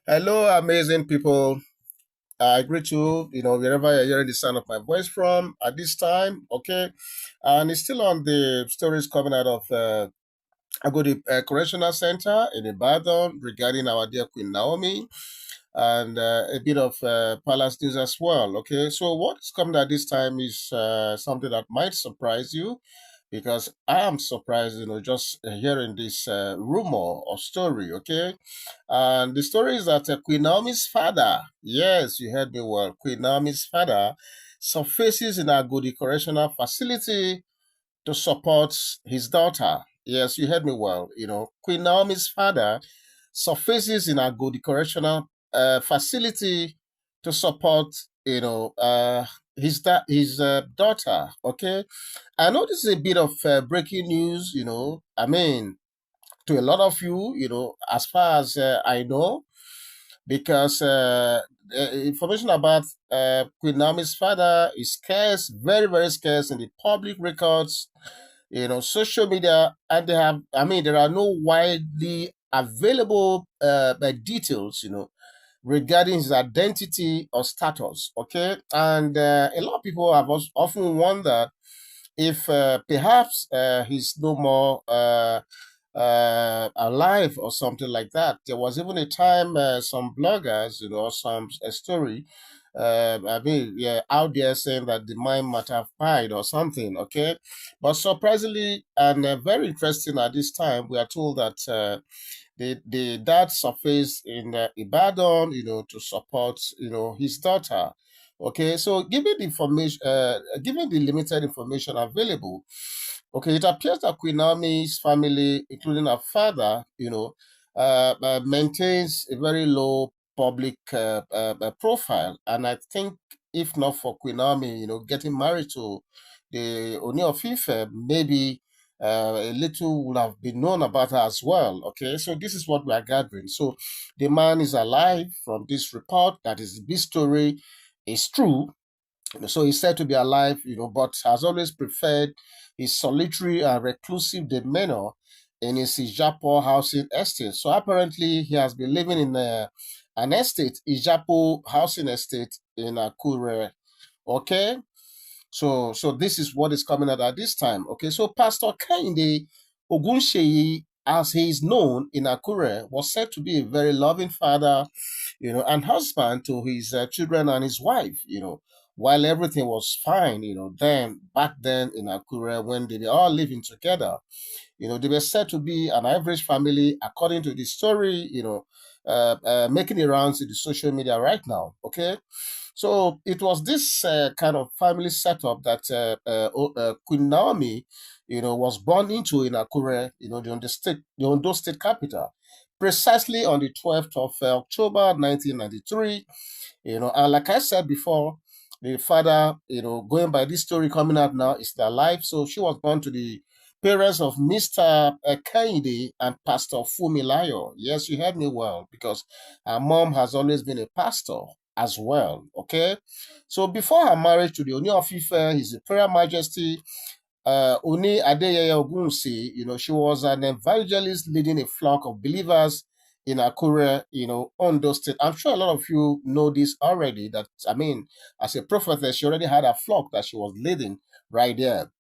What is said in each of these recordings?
Hello, amazing people. I greet you, wherever you're hearing the sound of my voice from at this time, okay? And it's still on the stories coming out of Agodi Correctional Center in Ibadan regarding our dear Queen Naomi and a bit of palace news as well, okay? So, what is coming at this time is something that might surprise you because I am surprised, just hearing this rumor or story, okay? And the story is that Queen Naomi's father, yes, you heard me well, Queen Naomi's father surfaces in Agodi Correctional Facility to support his daughter. Yes, you heard me well. Queen Naomi's father surfaces in Agodi Correctional Facility to support, his daughter. Okay, I know this is a bit of breaking news. I mean, to a lot of you, as far as I know, because information about Queen Naomi's father is scarce, very, very scarce in the public records, social media, and there are no widely available details, regarding his identity or status, okay? And a lot of people have often wondered if perhaps he's no more alive or something like that. There was even a time some bloggers, some a story, yeah, out there saying that the man might have died or something. Okay, but surprisingly and very interesting at this time, we are told that the dad surfaced in Ibadan, to support, his daughter. Okay, so given the limited information available, okay, it appears that Queen Naomi's family, including her father, maintains a very low public profile, and I think if not for Queen Naomi, getting married to the Ooniofife, maybe a little would have been known about her as well. Okay, so this is what we are gathering. So the man is alive from this report. That is, this story is true. So he's said to be alive, but has always preferred his solitary and reclusive demeanor in his Ijapo housing estate. So apparently he has been living in an estate, Ijapo housing estate in Akure. Okay, so this is what is coming out at this time. Okay, so Pastor Kehinde Ogunsheyi, as he is known in Akure, was said to be a very loving father, and husband to his children and his wife, while everything was fine, then back then in Akure when they were all living together, they were said to be an average family, according to the story, making the rounds in the social media right now. Okay, so it was this kind of family setup that Queen Naomi, was born into in Akure, the Ondo State capital, precisely on the 12th of October 1993. And like I said before, the father, going by this story coming out now, is still alive. So she was born to the parents of Mr. Kennedy and Pastor Fumilayo. Yes, you heard me well, because her mom has always been a pastor as well. Okay. So before her marriage to the Ooniofife, his Imperial Majesty, Ooni Adeyeye Ogunsi, she was an evangelist leading a flock of believers in Akure, Ondo State. I'm sure a lot of you know this already. That, I mean, as a prophetess, she already had a flock that she was leading right there.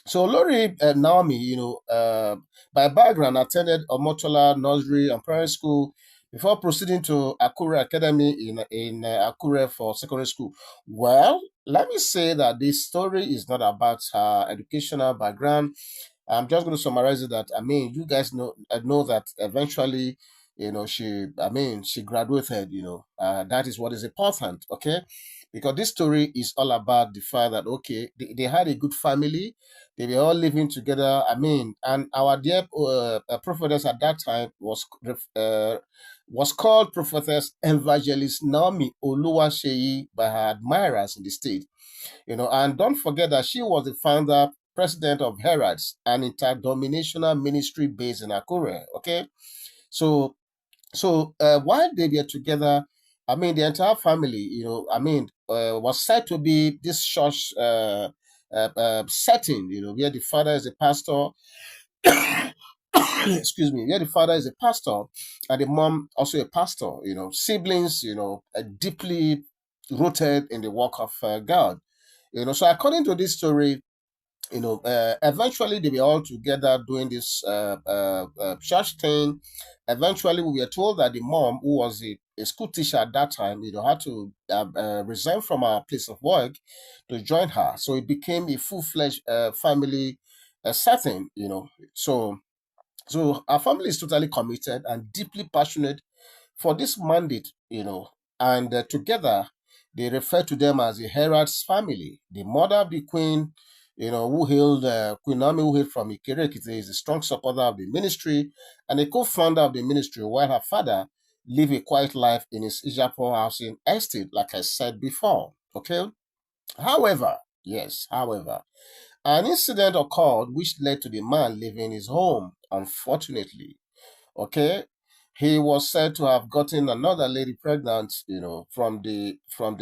So Lori Naomi, by background, attended Omotola Nursery and Primary School before proceeding to Akure Academy in Akure for secondary school. Well, let me say that this story is not about her educational background. I'm just going to summarize it that, I mean, you guys know that eventually, she graduated, that is what is important, okay? Because this story is all about the fact that, okay, they had a good family, they were all living together. I mean, and our dear prophetess at that time was called Prophetess Evangelist Naomi Oluwaseyi by her admirers in the state. And don't forget that she was the founder, president of Herald's, an interdenominational ministry based in Akure. Okay, so while they were together, I mean, the entire family, was said to be this church setting, where the father is a pastor, excuse me, where the father is a pastor and the mom also a pastor, siblings, deeply rooted in the work of God. So according to this story, eventually they were all together doing this church thing. Eventually, we were told that the mom, who was a school teacher at that time, had to resign from her place of work to join her. So it became a full-fledged family setting. So our family is totally committed and deeply passionate for this mandate, and together they refer to them as the Herod's family. The mother of the queen, who hailed Queen Naomi, who hailed from Ikere Ekiti, is a strong supporter of the ministry and a co-founder of the ministry, while her father lived a quiet life in his Ijapo housing estate, like I said before. Okay. However, yes, however, an incident occurred which led to the man leaving his home, unfortunately. Okay, he was said to have gotten another lady pregnant, from the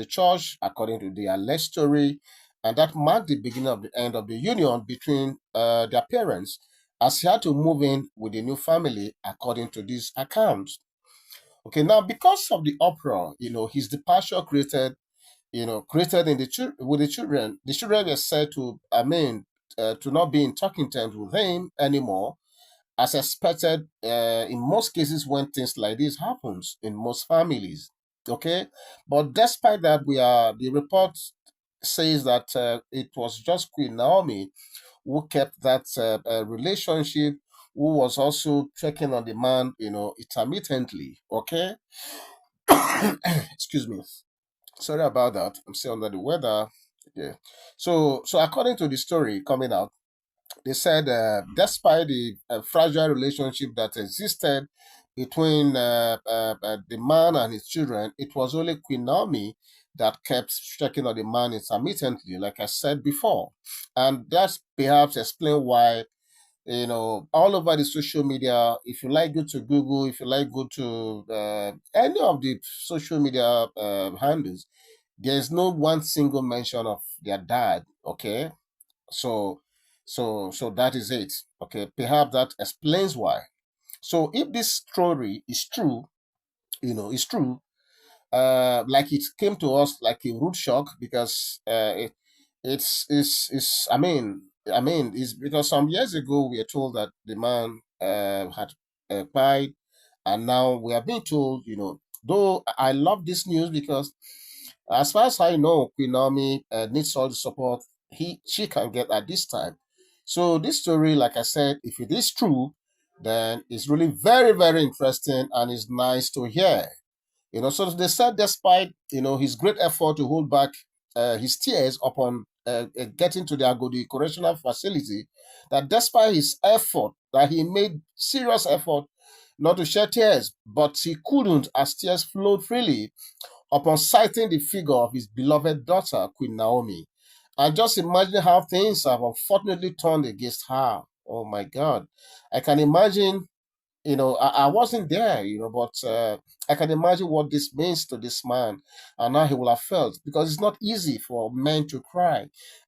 church, according to the alleged story, and that marked the beginning of the end of the union between their parents, as he had to move in with the new family, according to these accounts. Okay, now because of the uproar, his departure created in with the children. The children were said to, to not be in talking terms with him anymore, as expected in most cases when things like this happens in most families. Okay, but despite that, the report says that it was just Queen Naomi who kept that relationship, who was also checking on the man, intermittently. Okay, excuse me. Sorry about that. I'm still under the weather. Yeah. So according to the story coming out, they said despite the fragile relationship that existed between the man and his children, it was only Queen Naomi that kept checking on the man intermittently, like I said before. And that's perhaps explain why, all over the social media, if you like, go to Google, if you like, go to any of the social media handles, there's no one single mention of their dad. Okay, so so that is it. Okay, perhaps that explains why. So if this story is true, is true, like it came to us like a root shock, because it's I mean it's because some years ago we were told that the man had died, and now we are being told, though I love this news, because as far as I know, Queen Naomi needs all the support she can get at this time. So this story, like I said, if it is true, then it's really very, very interesting and it's nice to hear. So they said despite his great effort to hold back his tears upon getting to the Agodi Correctional Facility, that despite his effort, that he made serious effort not to shed tears, but he couldn't, as tears flowed freely upon sighting the figure of his beloved daughter, Queen Naomi. And just imagine how things have unfortunately turned against her. Oh my God. I can imagine, I wasn't there, but I can imagine what this means to this man and how he will have felt, because it's not easy for men to cry,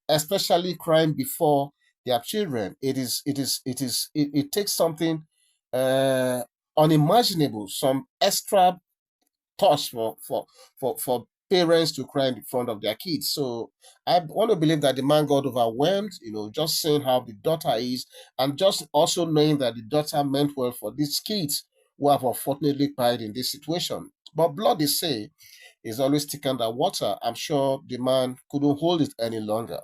especially crying before their children. It takes something uh, unimaginable, some extra touch for parents to cry in front of their kids. So I want to believe that the man got overwhelmed, just seeing how the daughter is, and just also knowing that the daughter meant well for these kids who have unfortunately died in this situation. But blood, they say, is always thicker than water. I'm sure the man couldn't hold it any longer.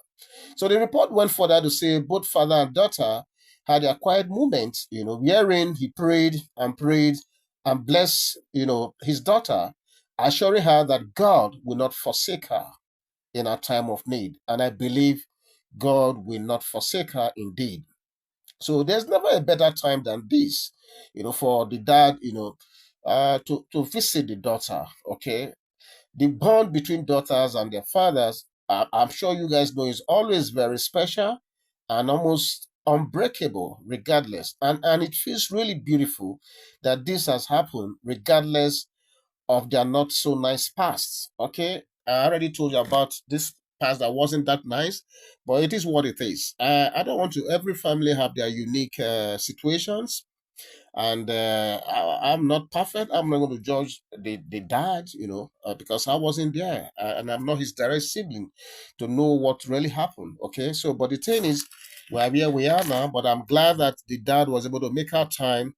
So the report went further to say both father and daughter had a quiet moment, wherein he prayed and blessed, his daughter, assuring her that God will not forsake her in a time of need. And I believe God will not forsake her indeed. So there's never a better time than this, for the dad, to visit the daughter. Okay, the bond between daughters and their fathers, I'm sure you guys know, is always very special and almost unbreakable, regardless. And it feels really beautiful that this has happened, regardless of their not so nice past. Okay, I already told you about this past that wasn't that nice, but it is what it is. I don't want to. Every family have their unique situations, And I'm not perfect. I'm not going to judge the dad, because I wasn't there, and I'm not his direct sibling to know what really happened. Okay, so but the thing is, we're where we are now. But I'm glad that the dad was able to make our time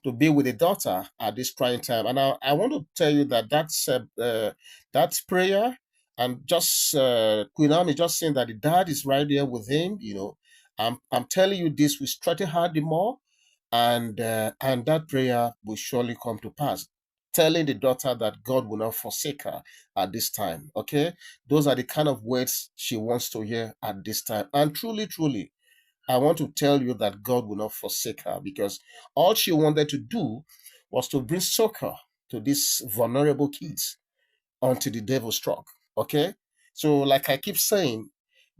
to be with the daughter at this trying time. And I want to tell you that that's prayer, and just Queen Anne is just saying that the dad is right there with him. I'm telling you this will strengthen her the more, and that prayer will surely come to pass. Telling the daughter that God will not forsake her at this time. Okay, those are the kind of words she wants to hear at this time. And truly, truly, I want to tell you that God will not forsake her, because all she wanted to do was to bring succor to these vulnerable kids until the devil struck. Okay? So, like I keep saying,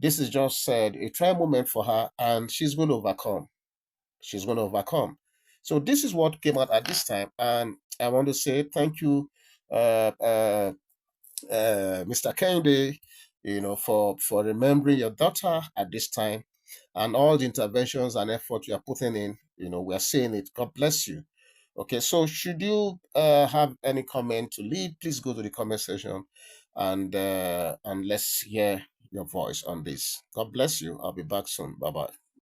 this is just a trial moment for her, and she's going to overcome. She's going to overcome. So, this is what came out at this time. And I want to say thank you, uh, uh, Mr. Kennedy, for remembering your daughter at this time, and all the interventions and effort you are putting in. We are seeing it. God bless you. Okay, so should you have any comment to leave, please go to the comment section, and let's hear your voice on this. God bless you. I'll be back soon. Bye bye.